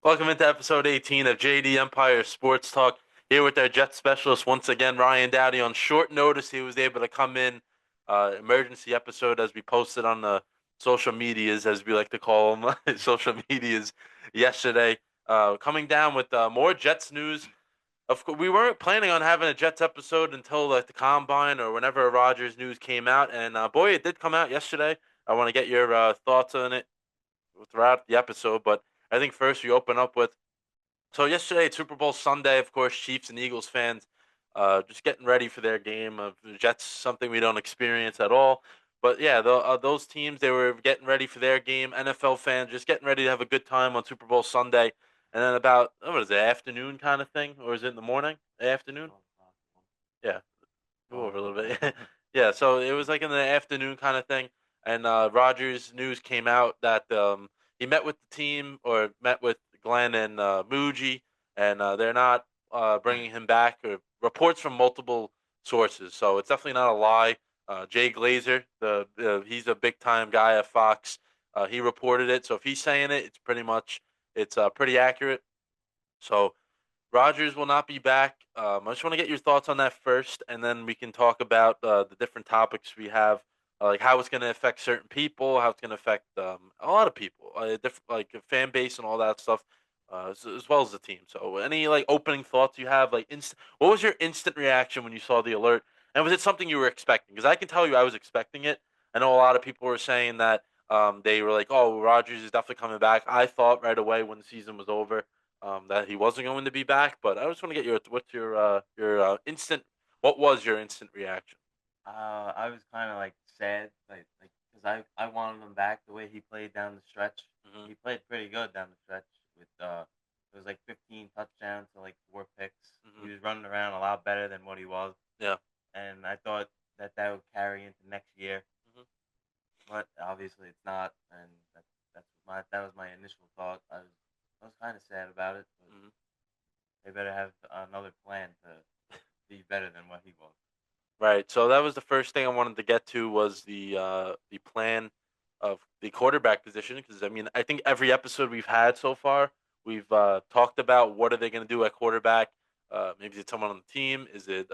Welcome into episode 18 of JD Empire Sports Talk. Here with our Jets specialist once again, Ryan Downey. On short notice, he was able to come in, emergency episode as we posted on the social medias, as we like to call them, social medias yesterday. Coming down with more Jets news. Of course, we weren't planning on having a Jets episode until like the combine or whenever Rodgers news came out, and boy, it did come out yesterday. I want to get your thoughts on it throughout the episode, but I think first we open up with yesterday, Super Bowl Sunday, of course, Chiefs and Eagles fans just getting ready for their game. Of the Jets, something we don't experience at all. But yeah, those teams, they were getting ready for their game. NFL fans just getting ready to have a good time on Super Bowl Sunday. And then about, what is it, afternoon kind of thing? Or is it in the morning? Afternoon? Yeah, go over a little bit. Yeah, so it was like in the afternoon kind of thing. And Rodgers' news came out that he met with the team or met with Glenn and Muji, and they're not bringing him back. Or reports from multiple sources, so it's definitely not a lie. Jay Glazer, he's a big time guy at Fox. He reported it, so if he's saying it, it's pretty accurate. So Rodgers will not be back. I just want to get your thoughts on that first, and then we can talk about the different topics we have, like how it's going to affect certain people, how it's going to affect a lot of people, different like a fan base and all that stuff, as well as the team. So, any like opening thoughts you have? What was your instant reaction when you saw the alert, and was it something you were expecting? Because I can tell you, I was expecting it. I know a lot of people were saying that they were like, "Oh, Rodgers is definitely coming back." I thought right away when the season was over that he wasn't going to be back. But I just want to get your instant. What was your instant reaction? I was kind of like sad, because I wanted him back the way he played down the stretch. Hmm. He played pretty good down the stretch with it was like 15 touchdowns to like 4 picks. Hmm. He was running around a lot better than what he was, Yeah. and I thought that would carry into next year, Hmm. but obviously it's not, and that was my initial thought. I was kind of sad about it, but Hmm. they better have another plan to be better than what he was. Right. So that was the first thing I wanted to get to was the plan of the quarterback position because I mean I think every episode we've had so far we've talked about what are they going to do at quarterback. Maybe it's someone on the team. Is it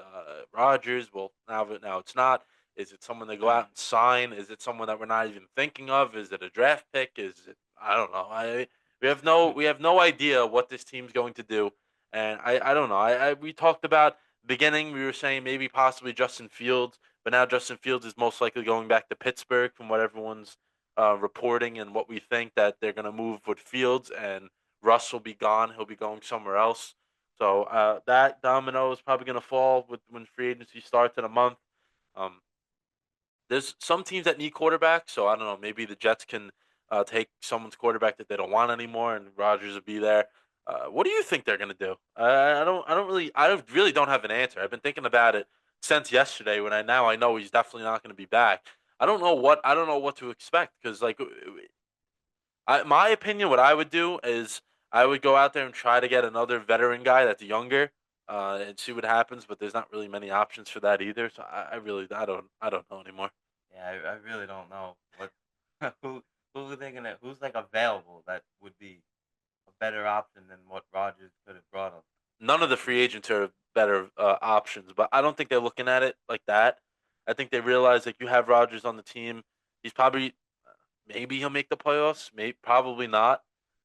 Rodgers? Well, now it's not. Is it someone they go out and sign? Is it someone that we're not even thinking of? Is it a draft pick? Is it I don't know. We have no idea what this team's going to do, and I don't know. We talked about beginning, we were saying maybe possibly Justin Fields, but now Justin Fields is most likely going back to Pittsburgh from what everyone's reporting and what we think that they're going to move with Fields and Russ will be gone. He'll be going somewhere else. So that domino is probably going to fall with when free agency starts in a month. Um, there's some teams that need quarterbacks, so I don't know. Maybe the Jets can take someone's quarterback that they don't want anymore, and Rodgers will be there. What do you think they're gonna do? I really don't have an answer. I've been thinking about it since yesterday. When I know he's definitely not going to be back. I don't know what to expect because my opinion, what I would do is I would go out there and try to get another veteran guy that's younger, and see what happens. But there's not really many options for that either. So I don't know anymore. Yeah, I really don't know what who who are they gonna who's like available that would be a better option than what Rogers could have brought him. None of the free agents are better options, but I don't think they're looking at it like that. I think they realize that you have Rodgers on the team. He's probably maybe he'll make the playoffs, maybe probably not.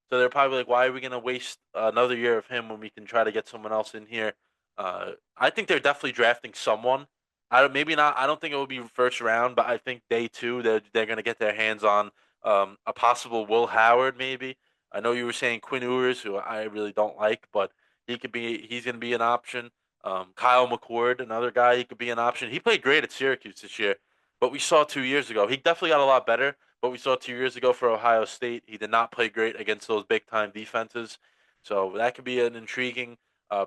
So they're probably like, why are we going to waste another year of him when we can try to get someone else in here? I think they're definitely drafting someone. I don't, maybe not. I don't think it will be first round, but I think day two they're going to get their hands on a possible Will Howard. Maybe I know you were saying Quinn Ewers, who I really don't like, but he's going to be an option. Kyle McCord, another guy, he could be an option. He played great at Syracuse this year, but we saw 2 years ago he definitely got a lot better. But we saw 2 years ago for Ohio State, he did not play great against those big time defenses. So that could be an intriguing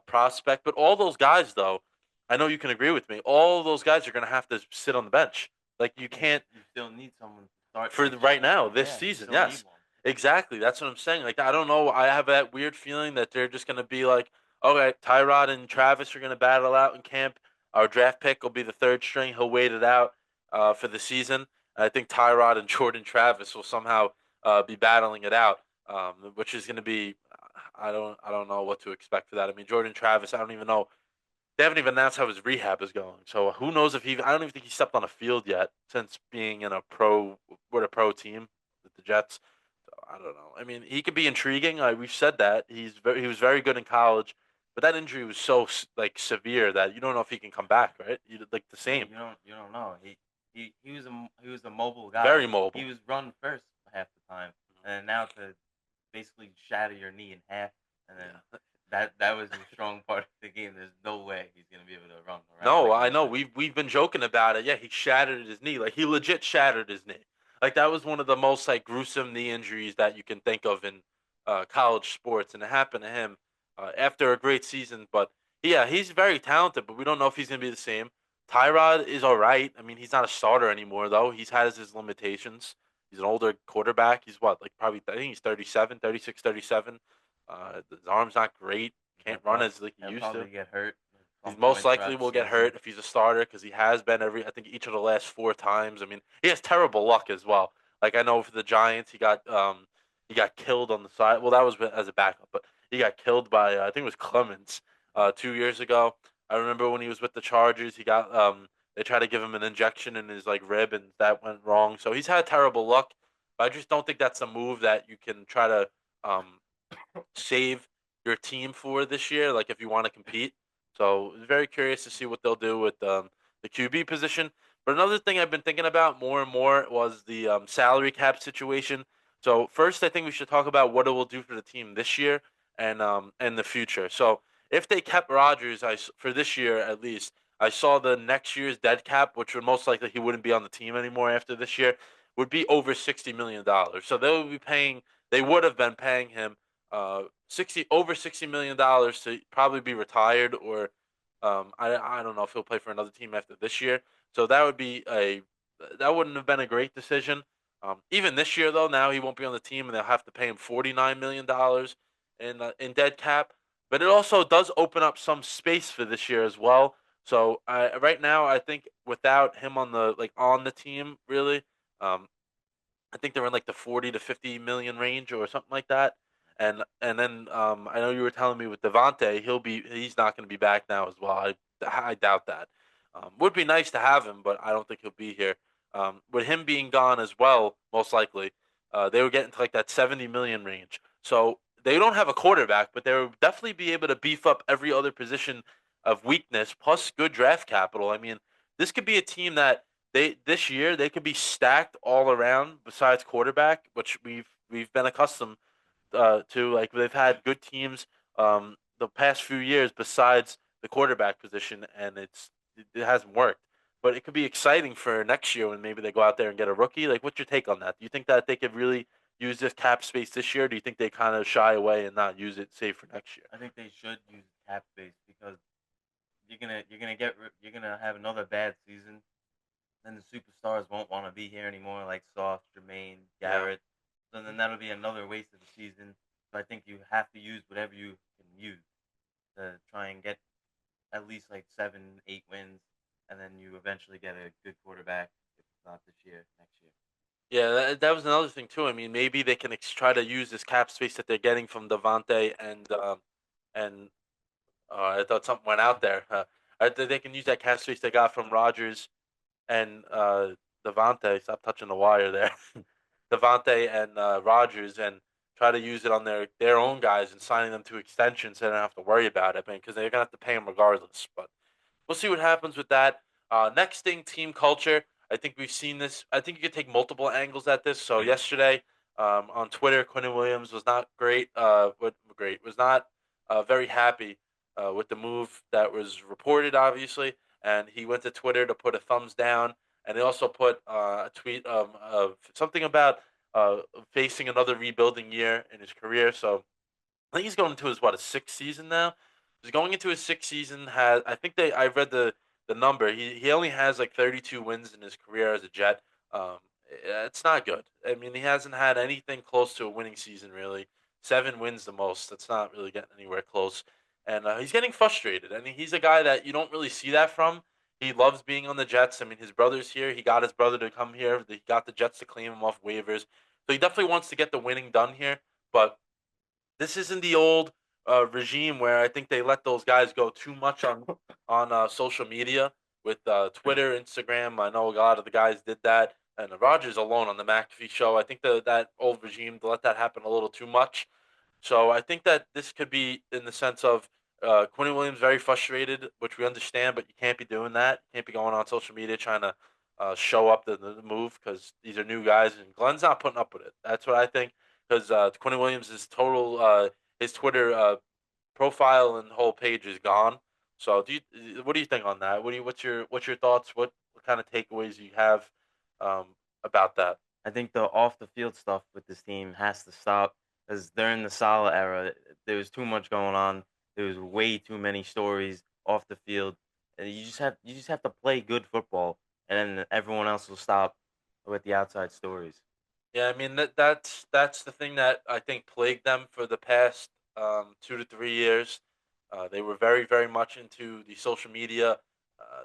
prospect. But all those guys, though, I know you can agree with me. All those guys are going to have to sit on the bench. Like you Yeah, can't you still need someone to start for next right year. now this Yeah, you season. still need Yes, one. exactly. That's what I'm saying. Like I don't know. I have that weird feeling that they're just going to be like, okay, Tyrod and Travis are going to battle out in camp. Our draft pick will be the third string. He'll wait it out for the season. And I think Tyrod and Jordan Travis will somehow be battling it out, which is going to be. I don't know what to expect for that. I mean, Jordan Travis, I don't even know. They haven't even announced how his rehab is going. So who knows if he? I don't even think he stepped on a field yet since being in a pro with a pro team with the Jets. So I don't know. I mean, he could be intriguing. We've said that he was very good in college, but that injury was so like severe that you don't know if he can come back. Right? Like the Yeah, same. you don't know. He was a mobile guy. Very He mobile. was run first half the time, and now to basically shatter your knee in half, and then Yeah. that was the strong part of the game. There's no way he's gonna be able to run around No, like he I used know. to. We've been joking about it. Yeah, he shattered his knee. Like he legit shattered his knee. Like that was one of the most like gruesome knee injuries that you can think of in college sports, and it happened to him after a great season. But yeah, he's very talented, but we don't know if he's gonna be the same. Tyrod is all right. I mean, he's not a starter anymore though. He's has his limitations. He's an older quarterback. He's what, like probably I think he's 37, 36, 37. His arm's not great. He'll Can't run probably as like he he'll used to. probably get hurt at He's some most point likely throughout the will get season. hurt if he's a starter because he has been I think each of the last four times. I mean, he has terrible luck as well. Like I know for the Giants, he got killed on the side. Well, that was as a backup, but he got killed by I think it was Clemens 2 years ago. I remember when he was with the Chargers, he got they tried to give him an injection in his like rib, and that went wrong. So he's had terrible luck. But I just don't think that's a move that you can try to um, save your team for this year. Like if you want to compete. So very curious to see what they'll do with the QB position. But another thing I've been thinking about more and more was the salary cap situation. So first, I think we should talk about what it will do for the team this year and the future. So if they kept Rodgers, for this year at least, I saw the next year's dead cap, which would most likely he wouldn't be on the team anymore after this year, would be over $60 million. So they would have been paying him 60 over $60 million to probably be retired or I don't know if he'll play for another team after this year. So that wouldn't have been a great decision. Even this year though, now he won't be on the team and they'll have to pay him $49 million in dead cap. But it also does open up some space for this year as well. So right now, I think without him on the team, really, um, I think they're in like the 40 to 50 million range or something like that. And then I know you were telling me with Devontae, he's not going to be back now as well. I doubt that. Would be nice to have him, but I don't think he'll be here. With him being gone as well, most likely, they would get into like that 70 million range. So they don't have a quarterback, but they would definitely be able to beef up every other position of weakness plus good draft capital. I mean, this could be a team that they this year they could be stacked all around besides quarterback, which we've been accustomed to. Like they've had good teams the past few years besides the quarterback position, and it hasn't worked. But it could be exciting for next year when maybe they go out there and get a rookie. Like, what's your take on that? Do you think that they could really use this cap space this year? Or do you think they kind of shy away and not use it, save for next year? I think they should use cap space because you're gonna have another bad season, and the superstars won't want to be here anymore, like Sauce, Jermaine, Yeah. Garrett. So then that'll be another waste of the season. So I think you have to use whatever you can use to try and get at least like 7, 8 wins, and then you eventually get a good quarterback. If it's not this year, next year. Yeah, that was another thing too. I mean, maybe they can try to use this cap space that they're getting from Devontae and I thought something went out there. They can use that cap space they got from Rodgers and Devontae. Stop touching the wire there. Devontae and Rodgers and try to use it on their own guys and signing them to extensions so they don't have to worry about it, man, because they're gonna have to pay them regardless. But we'll see what happens with that. Next thing, team culture. I think we've seen this. I think you could take multiple angles at this. So yesterday, on Twitter, Quentin Williams was not great. Was not very happy with the move that was reported, obviously, and he went to Twitter to put a thumbs down, and he also put a tweet of something about uh, facing another rebuilding year in his career. So I think he's going into his a sixth season now. He's going into his sixth season. Has I think I read the number. He only has like 32 wins in his career as a Jet. Um, it's not good. I mean, he hasn't had anything close to a winning season really. 7 wins the most. That's not really getting anywhere close. And he's getting frustrated. I mean, he's a guy that you don't really see that from. He loves being on the Jets. I mean, his brother's here. He got his brother to come here. He got the Jets to claim him off waivers. So he definitely wants to get the winning done here. But this isn't the old regime where I think they let those guys go too much on social media with Twitter, Instagram. I know a lot of the guys did that, and Rogers alone on the McAfee show. I think that old regime let that happen a little too much. So I think that this could be in the sense of Quinny Williams very frustrated, which we understand, but you can't be doing that. You can't be going on social media trying to show up the move because these are new guys, and Glenn's not putting up with it. That's what I think because Quinny Williams is total. His Twitter profile and whole page is gone. So what do you think on that? What's your thoughts? What kind of takeaways do you have um, about that? I think the off the field stuff with this team has to stop because during the Salah era, there was too much going on. There was way too many stories off the field, and you just have to play good football, and then everyone else will stop with the outside stories. Yeah, I mean that's the thing that I think plagued them for the past 2 to 3 years. They were very much into the social media,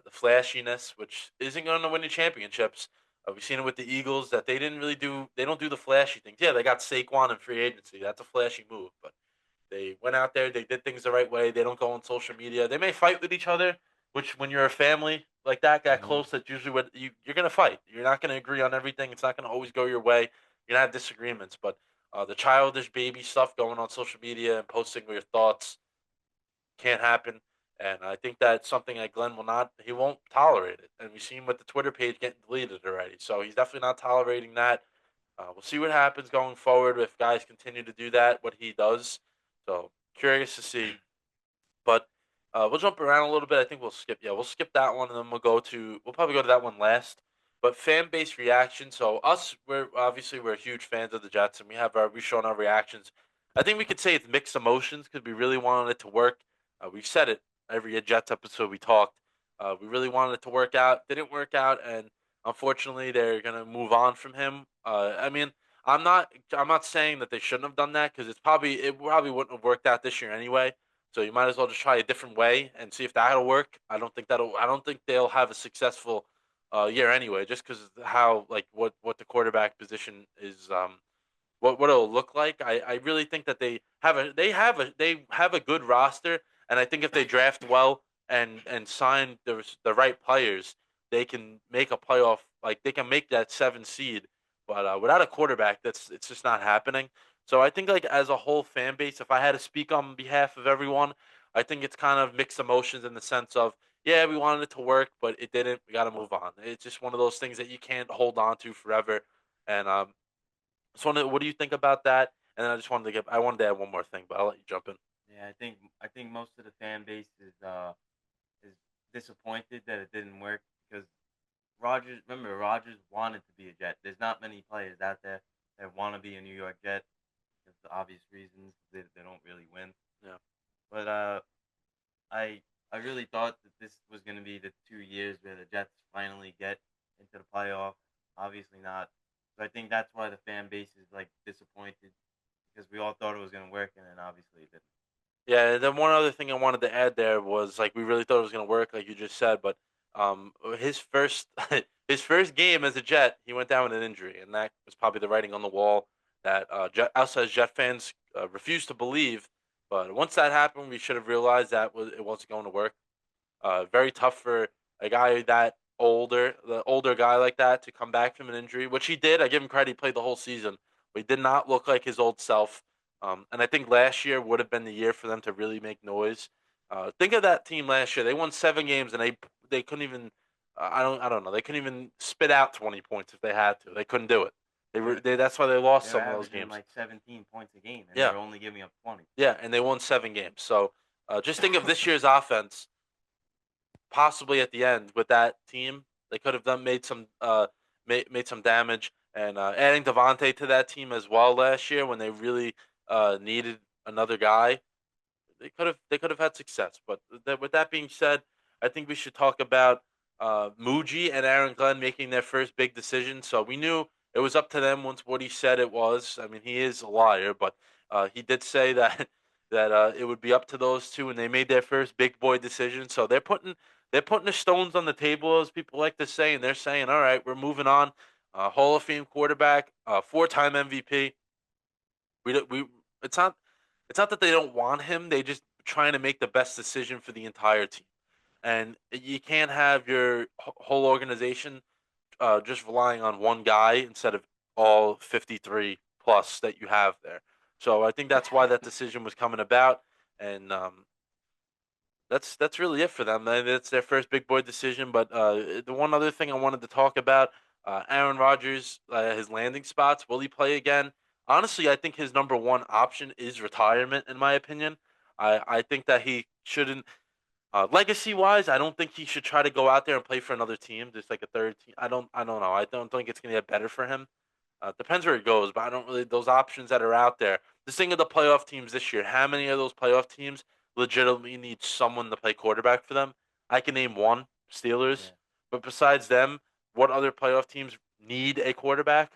the flashiness, which isn't going to win you championships. We've seen it with the Eagles that they didn't really do. They don't do the flashy things. Yeah, they got Saquon in free agency. That's a flashy move, but they went out there, they did things the right way. They don't go on social media. They may fight with each other, which when you're a family like that Hmm. close, that's usually what you're gonna fight. You're not gonna agree on everything. It's not gonna always go your way. You're gonna have disagreements, but the childish baby stuff going on social media and posting your thoughts can't happen. And I think that's something that Glenn will not. He won't tolerate it. And we've seen with the Twitter page getting deleted already. So he's definitely not tolerating that. We'll see what happens going forward if guys continue to do that. What he does. So curious to see, but we'll jump around a little bit. I think we'll skip. Yeah, we'll skip that one, and then we'll go to. We'll probably go to that one last. But fan base reaction. So us, we're huge fans of the Jets, and we've shown our reactions. I think we could say it's mixed emotions because we really wanted it to work. We've said it every Jets episode we talked. We really wanted it to work out. Didn't work out, and unfortunately, they're gonna move on from him. I mean, I'm not saying that they shouldn't have done that because it probably wouldn't have worked out this year anyway. So you might as well just try a different way and see if that'll work. I don't think they'll have a successful year anyway, just because how like what the quarterback position is what it'll look like. I really think that they have a good roster, and I think if they draft well and sign the right players, they can make a playoff. Like they can make that 7 seed, but without a quarterback, it's just not happening. So I think like as a whole fan base, if I had to speak on behalf of everyone, I think it's kind of mixed emotions in the sense of yeah, we wanted it to work, but it didn't. We got to move on. It's just one of those things that you can't hold on to forever. And so, what do you think about that? And then I wanted to add one more thing, but I'll let you jump in. Yeah, I think most of the fan base is disappointed that it didn't work because Rogers. Remember, Rogers wanted to be a Jet. There's not many players out there that want to be a New York Jet for the obvious reasons. They don't really win. Yeah, But I I really thought that this was going to be the 2 years where the Jets finally get into the playoff. Obviously not. So I think that's why the fan base is like disappointed because we all thought it was going to work and then obviously it didn't. yeah. And then one other thing I wanted to add there was like we really thought it was going to work, like you just said, but his first his first game as a Jet, he went down with an injury, and that was probably the writing on the wall that outside Jet fans refused to believe. But once that happened, we should have realized it wasn't going to work. Very tough for a guy the older guy like that, to come back from an injury, which he did. I give him credit; he played the whole season, but he did not look like his old self. And I think last year would have been the year for them to really make noise. Think of that team last year; they won 7 games, and they couldn't even. I don't know. They couldn't even spit out 20 points if they had to. They couldn't do it. They're That's why they lost they're some of those averaging games. like 17 points a game and Yeah, they're only giving up 20. yeah, and they won 7 games. So just think of this year's offense possibly at the end with that team. They could have done made some damage, and adding Devontae to that team as well last year when they really needed another guy. They could have had success. But with that being said, I think we should talk about Muji and Aaron Glenn making their first big decision. So we knew it was up to them once Woody said it was. I mean, he is a liar, but he did say that that it would be up to those two, and they made their first big boy decision. So they're putting the stones on the table, as people like to say, and they're saying, "All right, we're moving on." Hall of Fame quarterback, 4-time MVP. We it's not. it's not that they don't want him; they just trying to make the best decision for the entire team. And you can't have your whole organization just relying on one guy instead of all 53 plus that you have there. So I think that's why that decision was coming about, and that's really it for them. That's their first big boy decision. But the one other thing I wanted to talk about, Aaron Rodgers, his landing spots. Will he play again? Honestly, I think his number one option is retirement. In my opinion, I think that he shouldn't. Legacy wise, I don't think he should try to go out there and play for another team, just like a third team. I don't know. I don't think it's gonna get better for him. Depends where it goes, but I don't really those options that are out there. This thing of the playoff teams this year, how many of those playoff teams legitimately need someone to play quarterback for them? I can name one, Steelers, Yeah, but besides them, what other playoff teams need a quarterback?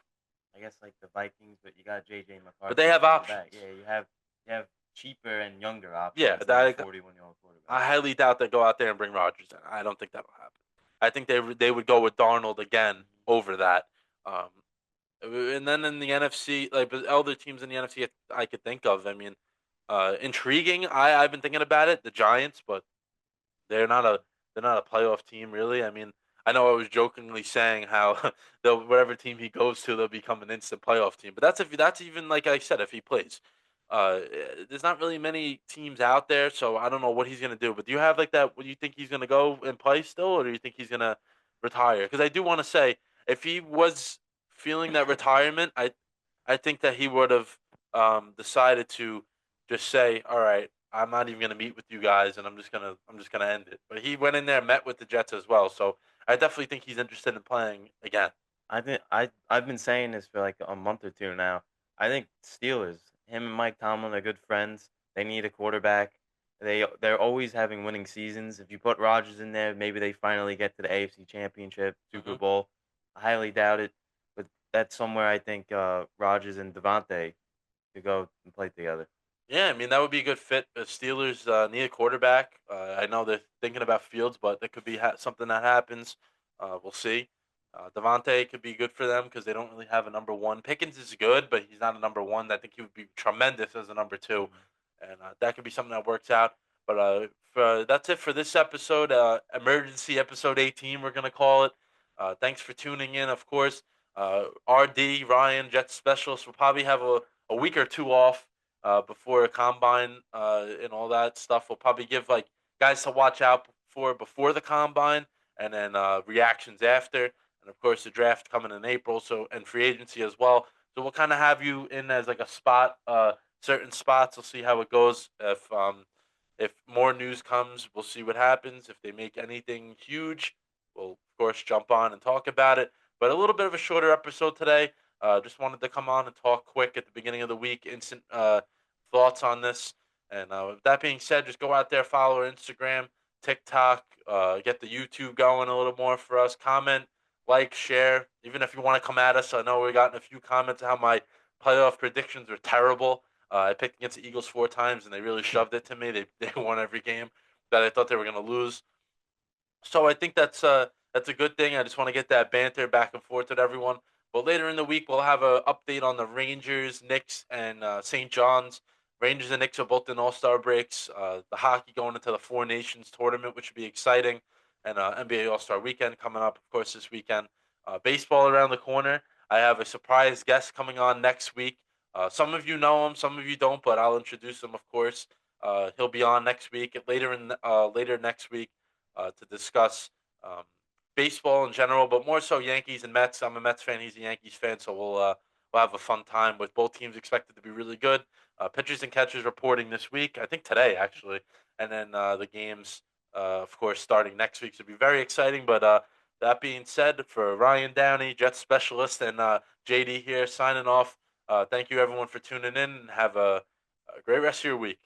I guess like the Vikings, but you got JJ But they McCarthy have coming back. options. Yeah, you have cheaper and younger Yeah, options than a that 41-year-old quarterback. I highly doubt they go out there and bring Rodgers in. I don't think that'll happen. I think they would go with Darnold again Hmm. over that. Um, and then in the NFC, like the other teams in the NFC, I could think of. I mean, intriguing. I've been thinking about it. The Giants, but they're not a they're not a playoff team really. I mean, I know I was jokingly saying how they'll whatever team he goes to, they'll become an instant playoff team. But that's even like I said, if he plays. There's not really many teams out there, so I don't know what he's gonna do. But do you have like that? What do you think he's gonna go and play still, or do you think he's gonna retire? Because I do want to say, if he was feeling that retirement, I think that he would have decided to just say, "All right, I'm not even gonna meet with you guys, and I'm just gonna end it." But he went in there, met with the Jets as well, so I definitely think he's interested in playing again. I've been saying this for like a month or two now. I think Steelers, him and Mike Tomlin are good friends. They need a quarterback. They're always having winning seasons. If you put Rodgers in there, maybe they finally get to the AFC Championship, Super Hmm. Bowl. I highly doubt it, but that's somewhere I think Rodgers and Devontae could go and play together. Yeah, I mean that would be a good fit. The Steelers need a quarterback. I know they're thinking about Fields, but that could be something that happens. We'll see. Devontae could be good for them because they don't really have a number one. Pickens is good, but he's not a number one. I think he would be tremendous as a number two, Mhm. and that could be something that works out. But that's it for this episode, emergency episode 18. We're gonna call it. Thanks for tuning in. Of course, RD Ryan Jet Specialist will probably have a week or two off before a combine and all that stuff. We'll probably give like guys to watch out for before the combine, and then reactions after, and of course the draft coming in April. So and free agency as well. So we'll kind of have you in as like a spot, certain spots. We'll see how it goes. If more news comes, we'll see what happens. If they make anything huge, we'll of course jump on and talk about it. But a little bit of a shorter episode today. Just wanted to come on and talk quick at the beginning of the week. Instant thoughts on this. And with that being said, just go out there, follow our Instagram, TikTok, get the YouTube going a little more for us. Comment, like, share. Even if you want to come at us, I know we gotten a few comments how my playoff predictions were terrible. I picked against the Eagles 4 times, and they really shoved it to me. They won every game that I thought they were going to lose. So I think that's a good thing. I just want to get that banter back and forth with everyone. But later in the week, we'll have an update on the Rangers, Knicks, and St. John's. Rangers and Knicks are both in All Star breaks. The hockey going into the Four Nations tournament, which should be exciting, and NBA All Star Weekend coming up, of course, this weekend. Baseball around the corner. I have a surprise guest coming on next week. Some of you know him, some of you don't, but I'll introduce him, of course. He'll be on next week, later next week to discuss um, baseball in general, but more so Yankees and Mets. I'm a Mets fan; he's a Yankees fan, so we'll have a fun time with both teams expected to be really good. Pitchers and catchers reporting this week, I think today actually, and then the games, of course, starting next week should be very exciting. But that being said, for Ryan Downey, Jets specialist, and JD here signing off. Thank you everyone for tuning in, and have a great rest of your week.